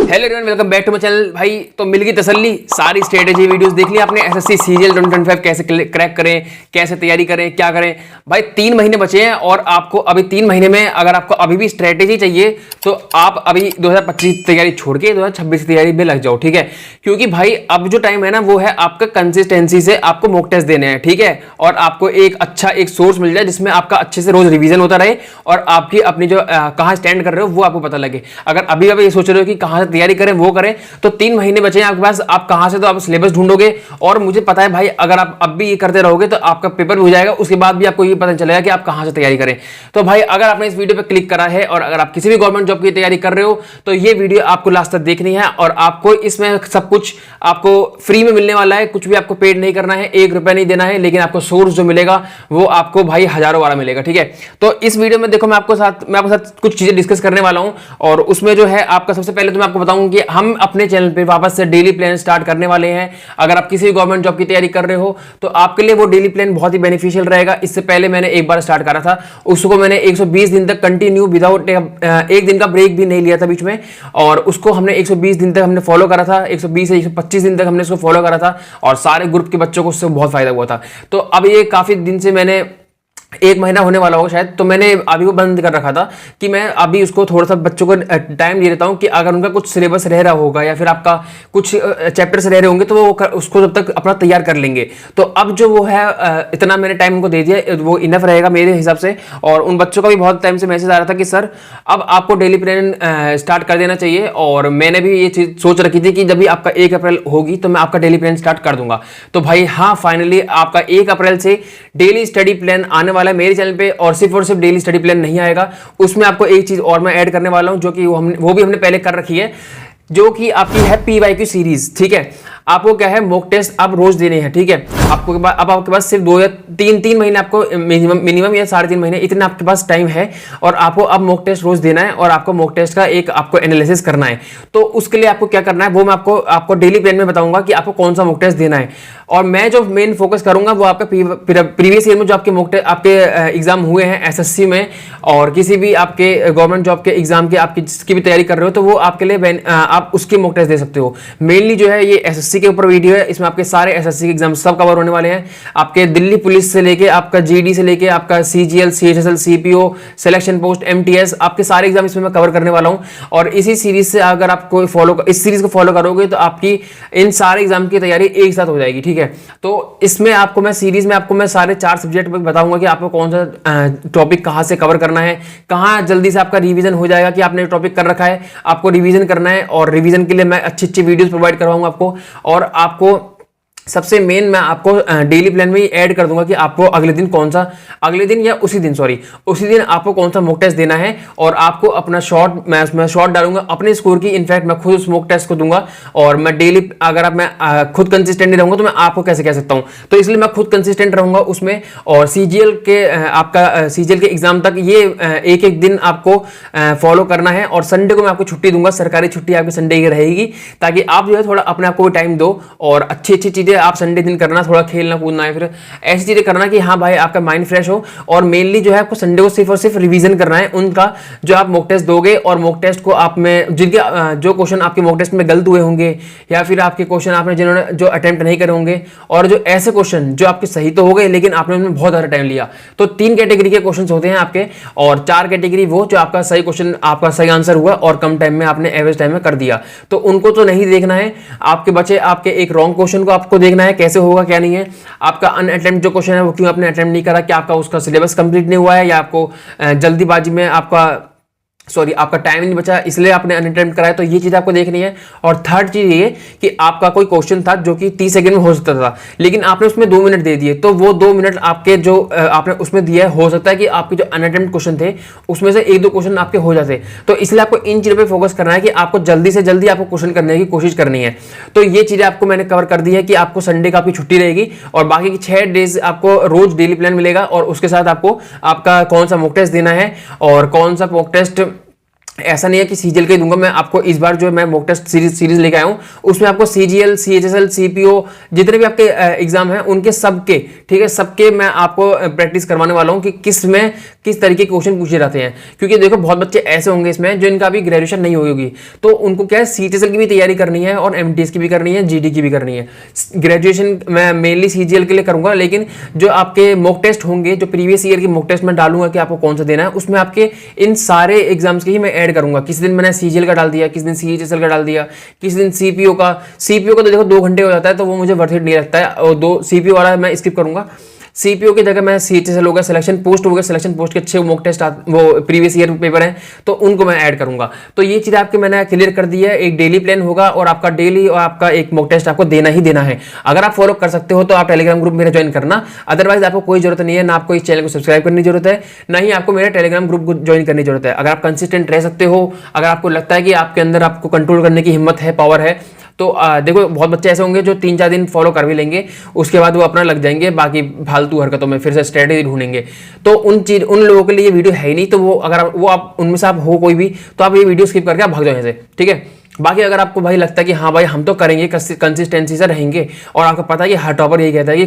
Hello everyone, welcome back to my channel. भाई तो मिल गई तसल्ली, सारी स्ट्रेटेजी वीडियोस देख ली आपने। एसएससी सीजीएल 2025 कैसे क्रैक करें, कैसे तैयारी करें, क्या करें। भाई 3 महीने बचे हैं और आपको अभी 3 महीने में अगर आपको अभी भी स्ट्रेटेजी चाहिए तो आप अभी 2025 तैयारी छोड़ के 2026 तैयारी में लग जाओ, ठीक है। क्योंकि भाई अब जो टाइम है ना वो है आपका कंसिस्टेंसी से आपको मॉक टेस्ट देने हैं, ठीक है। और आपको एक अच्छा एक सोर्स मिल जाए जिसमें आपका अच्छे से रोज रिवीजन होता रहे और आपकी अपनी जो कहाँ स्टैंड कर रहे हो वो आपको पता लगे। अगर अभी आप ये सोच रहे हो कि कहाँ से तैयारी करें वो करें, तो 3 महीने बचे हैं आपके पास। आप कहां से तो आप सिलेबस ढूंढोगे और मुझे पता है भाई अगर आप अब भी ये करते रहोगे तो आपका पेपर भी हो जाएगा, उसके बाद भी आपको ये पता चलेगा कि आप कहां से तैयारी करें। तो भाई अगर आपने इस वीडियो पे क्लिक करा है और अगर आप किसी भी गवर्नमेंट जॉब की तैयारी कर रहे हो तो ये वीडियो आपको लास्ट तक देखनी है और आपको इसमें सब कुछ आपको फ्री में मिलने वाला है। कुछ भी आपको पेड नहीं करना है, 1 रुपया नहीं देना है, लेकिन आपको सोर्स जो मिलेगा वो आपको भाई हजारों वाला मिलेगा, ठीक है। तो इस वीडियो में देखो मैं आपके साथ कुछ चीजें डिस्कस करने वाला हूं और उसमें जो है आपका सबसे पहले तो मैं आपको बताऊं कि हम अपने चैनल पे वापस से डेली प्लान स्टार्ट करने वाले हैं। अगर आप किसी भी गवर्नमेंट जॉब की तैयारी कर रहे हो तो आपके लिए वो डेली प्लान बहुत ही बेनिफिशियल रहेगा। इससे पहले मैंने एक बार स्टार्ट करा था, उसको मैंने 120 दिन तक कंटिन्यू विदाउट एक दिन का ब्रेक भी नहीं लिया था बीच में, और उसको हमने 120 दिन तक हमने फॉलो करा था। 120 से 125 दिन तक हमने इसको फॉलो करा था और सारे ग्रुप के बच्चों को उससे बहुत फायदा हुआ था। तो अब ये काफी दिन से मैंने 1 महीना होने वाला होगा शायद, तो मैंने अभी वो बंद कर रखा था कि मैं अभी उसको थोड़ा सा बच्चों को टाइम दे देता हूं कि अगर उनका कुछ सिलेबस रह रहा होगा या फिर आपका कुछ चैप्टर्स रह रहे होंगे तो वो उसको जब तक अपना तैयार कर लेंगे। तो अब जो वो है इतना मैंने टाइम उनको दे दिया, वो इनफ रहेगा मेरे हिसाब से। और उन बच्चों का भी बहुत टाइम से मैसेज आ रहा था कि सर अब आपको डेली प्लान स्टार्ट कर देना चाहिए, और मैंने भी ये चीज सोच रखी थी कि जब भी आपका 1 अप्रैल होगी तो मैं आपका डेली प्लान स्टार्ट कर दूंगा। तो भाई हाँ, फाइनली आपका 1 अप्रैल से डेली स्टडी प्लान आने वाला है मेरे चैनल पे। और सिर्फ डेली स्टडी प्लान नहीं आएगा, उसमें आपको एक चीज और मैं ऐड करने वाला हूं जो कि वो भी हमने पहले कर रखी है, जो कि आपकी है पीवाईक्यू सीरीज, ठीक है। आपको क्या है, मॉक टेस्ट आप रोज देने हैं, ठीक है। आपको अब आपके पास सिर्फ 2 या 3 महीने आपको मिनिमम या 3.5 महीने इतना आपके पास टाइम है और आपको अब मॉक टेस्ट रोज देना है और आपको मॉक टेस्ट का एक आपको एनालिसिस करना है। तो उसके लिए आपको क्या करना है वो मैं आपको डेली प्लान में बताऊंगा कि आपको कौन सा मॉक टेस्ट देना है। और मैं जो मेन फोकस करूंगा वो आपका प्रीवियस ईयर में जो आपके मॉक टेस्ट आपके एग्जाम हुए हैं एसएससी में और किसी भी आपके गवर्नमेंट जॉब के एग्जाम के आपकी जिसकी भी तैयारी कर रहे हो तो वो आपके लिए आप उसके मॉक टेस्ट दे सकते हो। मेनली जो है ये एसएससी के ऊपर वीडियो है, इसमें आपके सारे एसएससी के एग्जाम सब कवर होने वाले हैं। आपके दिल्ली पुलिस से लेके आपका जीडी से लेके आपका CGL, CHSL, CPO, selection post, MTS, आपके सारे एग्जाम इसमें मैं कवर करने वाला हूं। और इसी सीरीज से अगर आप इस सीरीज को फॉलो करोगे तो आपकी इन सारे एग्जाम की तैयारी एक साथ हो जाएगी, ठीक है। तो इसमें आपको मैं सीरीज में आपको मैं सारे 4 सब्जेक्ट बताऊंगा कि आपको कौन सा टॉपिक कहां से कवर करना है, कहां जल्दी से आपका रिवीजन हो जाएगा कि आपने टॉपिक कर रखा है, आपको रिवीजन करना है। और रिवीजन के लिए मैं अच्छी वीडियोस प्रोवाइड करवाऊंगा आपको। और आपको सबसे मेन मैं आपको डेली प्लान में ऐड कर दूंगा कि आपको अगले दिन उसी दिन आपको कौन सा मॉक टेस्ट देना है। और आपको अपना मैं शॉर्ट डालूंगा अपने स्कोर की। इनफैक्ट मैं खुद उस मॉक टेस्ट को दूंगा और मैं डेली अगर मैं खुद कंसिस्टेंट नहीं रहूंगा तो मैं आपको कैसे कह सकता हूं, तो इसलिए मैं खुद कंसिस्टेंट रहूंगा उसमें। और सीजीएल के एग्जाम तक ये एक दिन आपको फॉलो करना है। और संडे को मैं आपको छुट्टी दूंगा, सरकारी छुट्टी आपकी संडे की रहेगी, ताकि आप जो है थोड़ा अपने आप को टाइम दो और अच्छी चीजें आप संडे दिन करना, थोड़ा खेलना कूदना है, फिर ऐसी चीजें करना कि हाँ भाई आपका माइंड फ्रेश हो। और मेनली जो है आपको संडे को सिर्फ और सिर्फ रिवीजन करना है उनका जो आप मॉक टेस्ट दोगे। और मॉक टेस्ट को आप में जिनके जो क्वेश्चन आपके मॉक टेस्ट में गलत हुए होंगे या फिर आपके क्वेश्चन आपने जिन्होंने जो अटेम्प्ट नहीं करे होंगे, और जो ऐसे क्वेश्चन जो आपके सही तो हो गए लेकिन आपने उनमें बहुत ज्यादा टाइम लिया, तो 3 कैटेगरी के क्वेश्चन होते हैं आपके, और 4 कैटेगरी वो जो आपका सही क्वेश्चन आपका सही आंसर हुआ और कम टाइम में आपने एवरेज टाइम में कर दिया, तो उनको तो नहीं देखना है। आपके बचे आपके एक रॉन्ग क्वेश्चन को आपको देखना है कैसे होगा क्या नहीं है, आपका अनअटेम्प्ट जो क्वेश्चन है वो क्यों आपने अटेम्प्ट नहीं करा, क्या आपका उसका सिलेबस कंप्लीट नहीं हुआ है या आपको जल्दीबाजी में आपका टाइम नहीं बचा इसलिए आपने अनअटेम्प्ट कराया, तो ये चीज आपको देखनी है। और थर्ड चीज ये कि आपका कोई क्वेश्चन था जो कि 30 सेकंड में हो सकता था लेकिन आपने उसमें 2 मिनट दे दिए, तो वो 2 मिनट आपके जो आपने उसमें दिया है, हो सकता है कि आपके जो अनअटेम्प्ट क्वेश्चन थे उसमें से 1-2 क्वेश्चन आपके हो जाते। तो इसलिए आपको इन चीजों पर फोकस करना है कि आपको जल्दी से जल्दी आपको क्वेश्चन करने की कोशिश करनी है। तो ये चीजें आपको मैंने कवर कर दी है कि आपको संडे का आपकी छुट्टी रहेगी और बाकी की 6 डेज आपको रोज डेली प्लान मिलेगा। और उसके साथ आपको आपका कौन सा मॉक टेस्ट देना है और कौन सा मॉक टेस्ट ऐसा नहीं है कि सीजीएल के दूंगा मैं आपको। इस बार जो मैं मॉक टेस्ट सीरीज लेके आया हूँ उसमें आपको सीजीएल, सीएचएसएल, सीपीओ जितने भी आपके एग्जाम हैं उनके सबके, ठीक है, सबके मैं आपको प्रैक्टिस करवाने वाला हूँ कि किस में किस तरीके के क्वेश्चन पूछे जाते हैं। क्योंकि देखो बहुत बच्चे ऐसे होंगे इसमें जो इनका अभी ग्रेजुएशन नहीं होगी, तो उनको क्या है सीएचएसएल की भी तैयारी करनी है और एमटीएस की भी करनी है, जीडी की भी करनी है। ग्रेजुएशन मैं मेनली सीजीएल के लिए करूंगा, लेकिन जो आपके मॉक टेस्ट होंगे, जो प्रीवियस ईयर की मॉक टेस्ट में डालूंगा कि आपको कौन सा देना है, उसमें आपके इन सारे एग्जाम्स के ही मैं ऐड करूंगा। किस दिन मैंने सीजीएल का डाल दिया, किस दिन सीएचएसएल का डाल दिया, किस दिन सीपीओ का तो देखो 2 घंटे हो जाता है, तो वो मुझे वर्थ इट नहीं लगता है, और 2 सीपीओ वाला मैं स्किप करूंगा। सीपीओ की जगह मैं सीएचएसएल हो गया, सिलेक्शन पोस्ट हो गया, सिलेक्शन पोस्ट के अच्छे मॉक टेस्ट वो प्रीवियस ईयर पेपर हैं, तो उनको मैं ऐड करूंगा। तो ये चीज आपके मैंने क्लियर कर दी है। एक डेली प्लान होगा और आपका डेली और आपका एक मॉक टेस्ट आपको देना ही देना है। अगर आप फॉलो कर सकते हो तो आप टेलीग्राम ग्रुप मेरा ज्वाइन करना, अदरवाइज आपको कोई जरूरत नहीं है, ना आपको इस चैनल को सब्सक्राइब करने की जरूरत है, ना ही आपको मेरे टेलीग्राम ग्रुप को ज्वाइन करने की जरूरत है। अगर आप कंसिस्टेंट रह सकते हो, अगर आपको लगता है कि आपके अंदर आपको कंट्रोल करने की हिम्मत है, पावर है, तो देखो बहुत बच्चे ऐसे होंगे जो 3-4 दिन फॉलो कर भी लेंगे, उसके बाद वो अपना लग जाएंगे बाकी फालतू हरकतों में, फिर से स्ट्रेटेजी ढूंढेंगे। तो उन लोगों के लिए ये वीडियो है ही नहीं। तो वो अगर आप उनमें से आप हो कोई भी, तो आप ये वीडियो स्किप करके आप भाग जाओ यहाँ से, ठीक है। बाकी अगर आपको भाई लगता है कि हाँ भाई हम तो करेंगे, कंसिस्टेंसी से रहेंगे, और आपको पता है कि हर टॉपर यही कहता है कि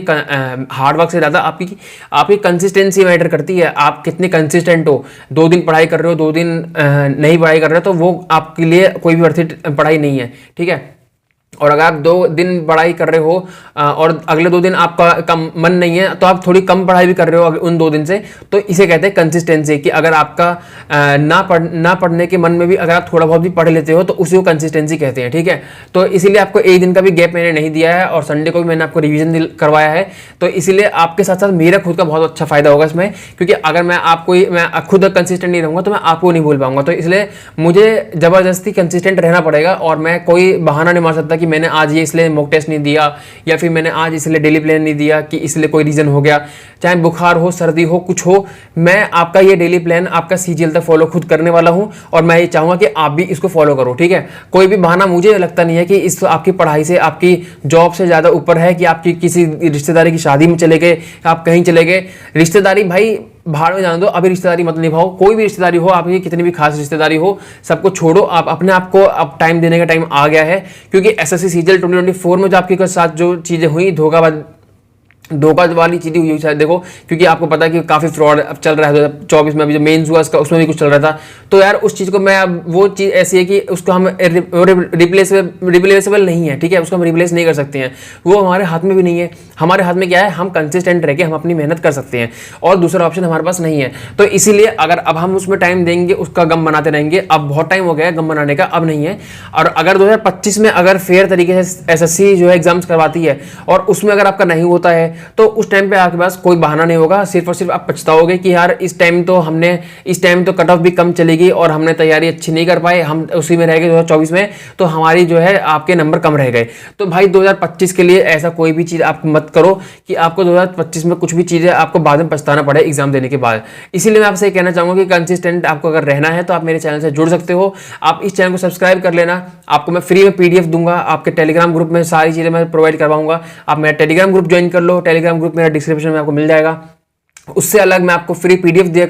हार्ड वर्क से ज़्यादा आपकी कंसिस्टेंसी मैटर करती है। आप कितने कंसिस्टेंट हो, 2 दिन पढ़ाई कर रहे हो, 2 दिन नहीं पढ़ाई कर रहे हो, तो वो आपके लिए कोई भी वर्थ इट पढ़ाई नहीं है, ठीक है। और अगर आप 2 दिन पढ़ाई कर रहे हो और अगले 2 दिन आपका कम मन नहीं है, तो आप थोड़ी कम पढ़ाई भी कर रहे हो उन 2 दिन से, तो इसे कहते हैं कंसिस्टेंसी। कि अगर आपका ना पढ़ने के मन में भी अगर आप थोड़ा बहुत भी पढ़ लेते हो, तो उसी को कंसिस्टेंसी कहते हैं, ठीक है। तो इसीलिए आपको 1 दिन का भी गैप मैंने नहीं दिया है, और संडे को भी मैंने आपको रिवीजन करवाया है। तो इसीलिए आपके साथ साथ मेरा खुद का बहुत अच्छा फायदा होगा इसमें, क्योंकि अगर मैं खुद कंसिस्टेंट नहीं रहूंगा तो मैं आपको नहीं बोल पाऊंगा। तो इसलिए मुझे जबरदस्ती कंसिस्टेंट रहना पड़ेगा, और मैं कोई बहाना नहीं मार सकता कि मैंने आज ये इसलिए मॉक टेस्ट नहीं दिया, या फिर मैंने आज इसलिए डेली प्लान नहीं दिया कि इसलिए कोई रीजन हो गया। चाहे बुखार हो, सर्दी हो, कुछ हो, मैं आपका ये डेली प्लान आपका सीजीएल तक फॉलो खुद करने वाला हूं, और मैं ये चाहूंगा कि आप भी इसको फॉलो करो, ठीक है। कोई भी बहाना मुझे लगता नहीं है कि इस आपकी पढ़ाई से, आपकी जॉब से ज्यादा ऊपर है कि आपकी किसी रिश्तेदारी की शादी में चले गए, आप कहीं चले गए। रिश्तेदारी भाई भाड़ में जान दो, अभी रिश्तेदारी मत निभाओ। कोई भी रिश्तेदारी हो, आपकी कितनी भी खास रिश्तेदारी हो, सबको छोड़ो। आप अपने आप को अब टाइम देने का टाइम आ गया है, क्योंकि एसएससी सीजीएल 2024 में जो आपके साथ जो चीजें हुई, धोखा वाली चीजें हुई शायद, देखो, क्योंकि आपको पता है कि काफी फ्रॉड अब चल रहा है 2024 में। अभी जो मेंस हुआ उसमें भी कुछ चल रहा था। तो यार उस चीज को मैं, अब वो चीज ऐसी है कि उसको हम रिप्लेसेबल नहीं है, ठीक है, उसको हम रिप्लेस नहीं कर सकते हैं, वो हमारे हाथ में भी नहीं है। हमारे हाथ में क्या है, हम कंसिस्टेंट रह के हम अपनी मेहनत कर सकते हैं, और दूसरा ऑप्शन हमारे पास नहीं है। तो इसीलिए अगर अब हम उसमें टाइम देंगे, उसका गम बनाते रहेंगे। अब बहुत टाइम हो गया है गम बनाने का, अब नहीं है। और अगर 2025 में अगर फेयर तरीके से एसएससी जो है एग्जाम्स करवाती है, और उसमें अगर आपका नहीं होता है, तो उस टाइम पे आपके पास कोई बहाना नहीं होगा। सिर्फ और सिर्फ आप पछताओगे कि यार इस टाइम तो कट ऑफ भी कम चलेगी, और हमने तैयारी अच्छी नहीं कर पाए, हम उसी में रह गए 2024 में, तो हमारी जो है आपके नंबर कम रह गए। तो भाई 2025 के लिए ऐसा कोई भी चीज आप मत करो कि आपको 2025 में कुछ भी चीजें आपको बाद में पछताना पड़े एग्जाम देने के बाद। इसीलिए मैं आपसे कहना चाहूंगा कि कंसिस्टेंट आपको अगर रहना है, तो आप मेरे चैनल से जुड़ सकते हो। आप इस चैनल को सब्सक्राइब कर लेना, आपको मैं फ्री में पीडीएफ दूंगा, आपके टेलीग्राम ग्रुप में सारी चीजें मैं प्रोवाइड करवाऊंगा। आप मेरा टेलीग्राम ग्रुप ज्वाइन कर लो, टेलीग्राम ग्रुप मेरा डिस्क्रिप्शन में आपको मिल जाएगा। उससे अलग मैं आपको फ्री पीडीएफ दिया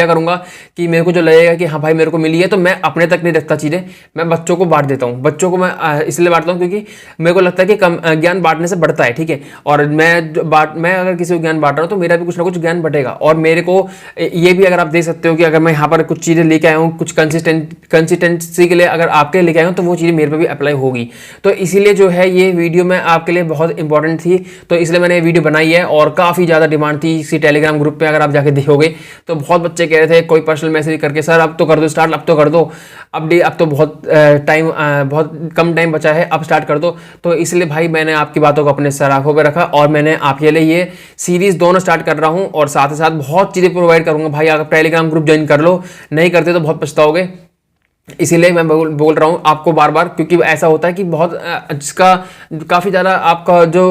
करूंगा कि मेरे को जो लगेगा कि हाँ भाई मेरे को मिली है, तो मैं अपने तक नहीं रखता चीज़ें, मैं बच्चों को बांट देता हूँ। बच्चों को मैं इसलिए बांटता हूँ क्योंकि मेरे को लगता है कि ज्ञान बांटने से बढ़ता है, ठीक है। और मैं अगर किसी को ज्ञान बांट रहा हूँ, तो मेरा भी कुछ ना कुछ ज्ञान बढ़ेगा। और मेरे को ये भी अगर आप देख सकते हो कि अगर मैं यहाँ पर कुछ चीज़ें लेके आया हूँ, कुछ कंसिस्टेंसी के लिए अगर आपके लिए लेके आया हूँ, तो वो चीज़ें मेरे पर भी अप्लाई होगी। तो इसीलिए जो है ये वीडियो मैं आपके लिए बहुत इंपॉर्टेंट थी, तो इसलिए मैंने ये वीडियो बनाई है। और काफ़ी ज़्यादा डिमांड थी इसी टेलीग्राम ग्रुप पे, अगर आप जाके देखोगे तो बहुत बच्चे कह रहे थे, कोई पर्सनल मैसेज करके, सर अब तो कर दो स्टार्ट, अब तो कर दो, अब तो बहुत कम टाइम बचा है, अब स्टार्ट कर दो। तो इसलिए भाई मैंने आपकी बातों को अपने सराखों पे रखा, और मैंने आपके लिए ये सीरीज दोनों स्टार्ट कर रहा हूं, और साथ ही साथ बहुत चीजें प्रोवाइड करूंगा। भाई अगर टेलीग्राम ग्रुप ज्वाइन कर लो, नहीं करते तो बहुत पछताओगे। इसीलिए मैं बोल रहा हूँ आपको बार बार, क्योंकि ऐसा होता है कि बहुत जिसका काफ़ी ज़्यादा आपका जो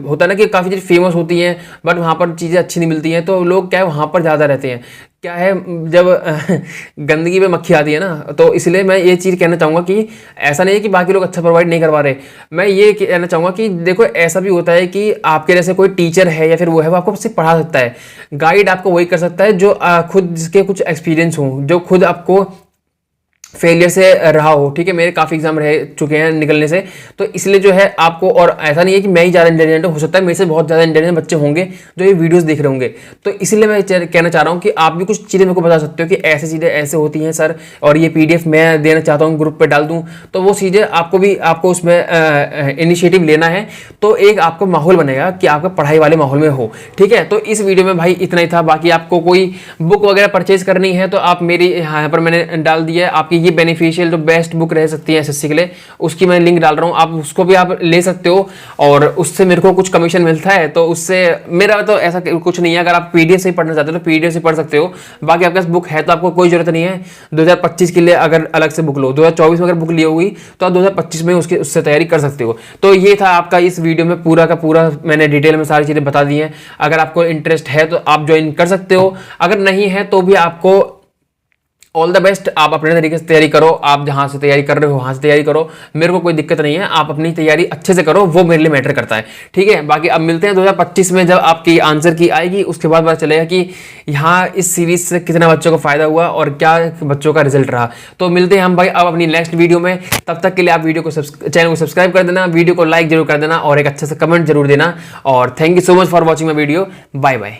होता है ना कि काफ़ी चीज़ें फेमस होती हैं, बट वहाँ पर चीज़ें अच्छी नहीं मिलती हैं, तो लोग क्या है वहाँ पर ज़्यादा रहते हैं। क्या है, जब गंदगी पे मक्खी आती है ना, तो इसलिए मैं ये चीज़ कहना चाहूँगा कि ऐसा नहीं है कि बाकी लोग अच्छा प्रोवाइड नहीं करवा रहे। मैं ये कहना चाहूँगा कि देखो ऐसा भी होता है कि आपके जैसे कोई टीचर है या फिर वो है, वो आपको सिर्फ पढ़ा सकता है। गाइड आपको वही कर सकता है जो खुद जिसके कुछ एक्सपीरियंस हो, जो खुद आपको फेलियर से रहा हो, ठीक है, मेरे काफ़ी एग्जाम रह चुके हैं निकलने से, तो इसलिए जो है आपको, और ऐसा नहीं है कि मैं ही ज़्यादा इंटेलिजेंट हो सकता है मेरे से बहुत ज़्यादा इंटेलिजेंट बच्चे होंगे जो ये वीडियोस देख रहे होंगे, तो इसलिए मैं कहना चाह रहा हूँ कि आप भी कुछ चीज़ें मेरे को बता सकते हो कि ऐसी चीज़ें ऐसे होती हैं सर, और ये PDF मैं देना चाहता हूँ, ग्रुप पर डाल दूँ, तो वो चीज़ें आपको उसमें इनिशिएटिव लेना है, तो एक आपको माहौल बनेगा कि आपका पढ़ाई वाले माहौल में हो, ठीक है। तो इस वीडियो में भाई इतना ही था। बाकी आपको कोई बुक वगैरह परचेज करनी है तो आप मेरी यहाँ पर मैंने डाल दिया है, आपकी ये बेनिफिशियल जो बेस्ट बुक रह सकती है SSC के लिए, उसकी मैं लिंक डाल रहा हूँ, आप उसको भी आप ले सकते हो, और उससे मेरे को कुछ कमीशन मिलता है, तो उससे मेरा तो ऐसा कुछ नहीं है। अगर आप PDF से पढ़ना चाहते हो तो PDF से पढ़ सकते हो, बाकी आपके पास बुक है तो आपको कोई जरूरत नहीं है 2025 के लिए अगर अलग से बुक लो, 2024 में अगर बुक ली होगी तो आप 2025 में उससे तैयारी कर सकते हो। तो ये था आपका इस वीडियो में पूरा का पूरा मैंने डिटेल में सारी चीज़ें बता दी हैं। अगर आपको इंटरेस्ट है तो आप ज्वाइन कर सकते हो, अगर नहीं है तो भी आपको ऑल द बेस्ट, आप अपने तरीके से तैयारी करो, आप जहां से तैयारी कर रहे हो वहां से तैयारी करो, मेरे को कोई दिक्कत नहीं है, आप अपनी तैयारी अच्छे से करो, वो मेरे लिए मैटर करता है, ठीक है। बाकी अब मिलते हैं 2025 में, जब आपकी आंसर की आएगी उसके बाद पता चलेगा कि यहाँ इस सीरीज से कितना बच्चों को फायदा हुआ और क्या बच्चों का रिजल्ट रहा। तो मिलते हैं हम भाई अब अपनी नेक्स्ट वीडियो में, तब तक के लिए आप चैनल को सब्सक्राइब कर देना, वीडियो को लाइक जरूर कर देना और एक अच्छा सा कमेंट जरूर देना, और thank you so much for watching my video. Bye bye.